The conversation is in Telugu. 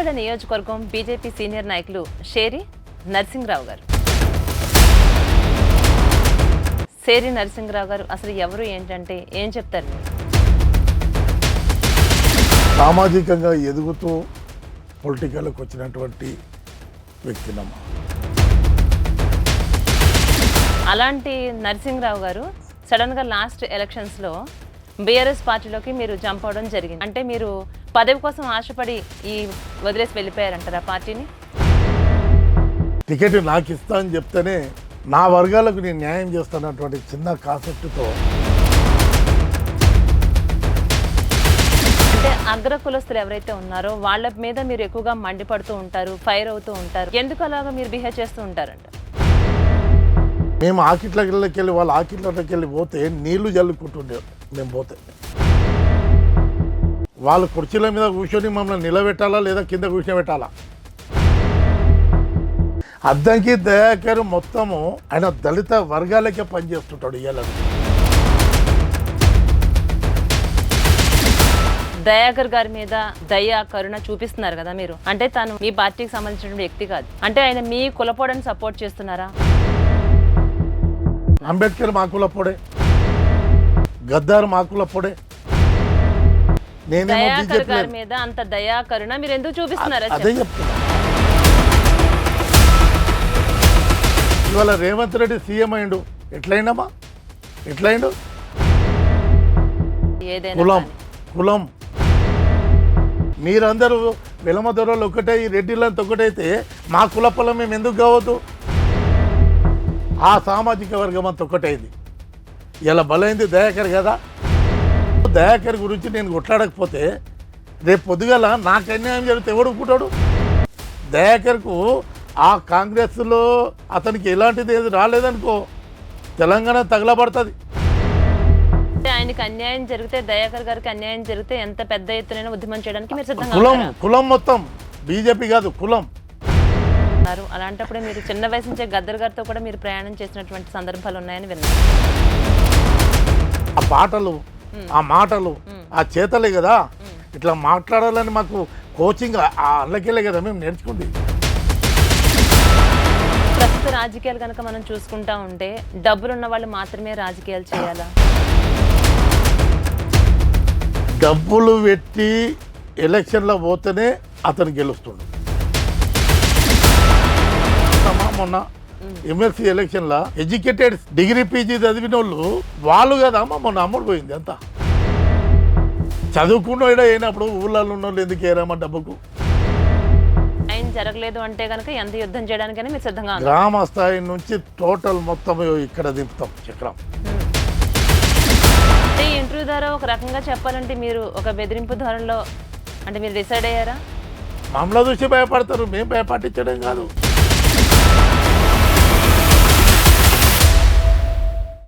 చేవెళ్ల నియోజకవర్గం బీజేపీ సీనియర్ నాయకులు షేరి నరసింహరావు గారు. షేరి నరసింహరావు గారు అసలు ఎవరు ఏంటంటే ఏం చెప్తారు మీరు? సామాజికంగా ఎదుగుతూ పొలిటికల్కి వచ్చినటువంటి వ్యక్తినమ్మ. అలాంటి నరసింహరావు గారు సడన్గా లాస్ట్ ఎలక్షన్స్లో బీఆర్ఎస్ పార్టీలోకి మీరు జంప్ అవడం జరిగింది. అంటే మీరు పదవి కోసం ఆశపడి వదిలేసి వెళ్ళిపోయారంటారా పార్టీని? టికెట్ నాకు ఇస్తా అని చెప్తేనే నా వర్గాలకు నేను న్యాయం చేస్తున్నటువంటి చిన్న కాన్సెప్ట్తో అంటే అగ్ర కులస్తులు ఎవరైతే ఉన్నారో వాళ్ళ మీద మీరు ఎక్కువగా మండిపడుతూ ఉంటారు, ఫైర్ అవుతూ ఉంటారు. ఎందుకు అలాగా మీరు బిహేవ్ చేస్తూ ఉంటారంట? మేము ఆకిట్లకి వెళ్ళి వాళ్ళు ఆకిట్లకి వెళ్ళి పోతే నీళ్లు జల్లుకుంటుండే. మేము పోతే వాళ్ళు కుర్చీల మీద కూర్చొని మమ్మల్ని నిలబెట్టాలా లేదా కింద కూర్చోబెట్టాలా. అద్దంకి దయాకర్ మొత్తము ఆయన దళిత వర్గాలకే పనిచేస్తుంటాడు. ఇవాళ దయాకర్ గారి మీద దయ కరుణ చూపిస్తున్నారు కదా మీరు. అంటే తను మీ పార్టీకి సంబంధించిన వ్యక్తి కాదు. అంటే ఆయన మీ కులపోడని సపోర్ట్ చేస్తున్నారా? అంబేద్కర్ మా కులపోడే, గద్దార్ మా కులపోడే. దయాకర్ గారి మీద అంత దయా కరుణ మీరు ఎందుకు చూపిస్తున్నారు? అదే చెప్తున్నా. ఇవాళ రేవంత్ రెడ్డి సీఎం అయిండు, ఎట్లయిండమ్మా? ఎట్లయిండు? కులం కులం మీరందరూ విలమ దొరలు ఒకటే, ఈ రెడ్డిలంతా ఒకటైతే మా కుల పొలం మేము ఎందుకు కావద్దు? ఆ సామాజిక వర్గం అంతా ఒకటైంది. ఇలా బలైంది దయాకర్ కదా. దయాకర్ గురించి నేను కొట్లాడకపోతే రేపు పొద్దుగల నాకు అన్యాయం జరిగితే ఎవడు ఒప్పుకుంటాడు? దయాకర్కు ఆ కాంగ్రెస్లో అతనికి ఎలాంటిది ఏది రాలేదనుకో తెలంగాణ తగలబడుతుంది. ఆయనకి అన్యాయం జరిగితే, దయాకర్ గారికి అన్యాయం జరిగితే ఎంత పెద్ద ఎత్తున ఉద్యమం చేయడానికి మీరు సిద్ధంగా కులం కులం మొత్తం బీజేపీ కాదు కులం. అలాంటప్పుడే మీరు చిన్న వయసు నుంచే గద్దర్ గారితో కూడా మీరు ప్రయాణం చేసినటువంటి సందర్భాలు ఉన్నాయని విన్నాను. ఆ పాటలు, ఆ మాటలు, ఆ చేతలే కదా ఇట్లా మాట్లాడాలని మాకు కోచింగ్ అల్లకెళ్ళే కదా మేము నేర్చుకుంది. ప్రస్తుత రాజకీయాలు కనుక మనం చూసుకుంటా ఉంటే డబ్బులున్న వాళ్ళు మాత్రమే రాజకీయాలు చేయాలా? డబ్బులు పెట్టి ఎలక్షన్లో పోతేనే అతను గెలుస్తుండు. మొన్న ఎమ్మెల్సీ ఎలక్షన్లో ఎడ్యుకేటెడ్ డిగ్రీ పీజీ చదివిన వాళ్ళు కదమ్మా మొన్న అమ్ముడు పోయింది అంతా. చదువుకున్న అయినప్పుడు ఊళ్ళలో ఉన్న వాళ్ళు ఎందుకు ఏరామా డబ్బుకు? ఆయన జరగలేదు అంటే కనుక ఎంత యుద్ధం చేయడానికైనా మీరు సిద్ధంగా ఉన్నారు. గ్రామ స్థాయి నుంచి టోటల్ మొత్తం ఇక్కడ దింపుతాం చక్రం. ఈ ఇంటర్వ్యూ ద్వారా ఒక రకంగా చెప్పాలంటే మీరు ఒక బెదిరింపు ధోరణిలో అంటే మీరు డిసైడ్ అయ్యారా? మమ్మల్ని చూసి భయపడతారు, మేము భయపట్టించడం కాదు.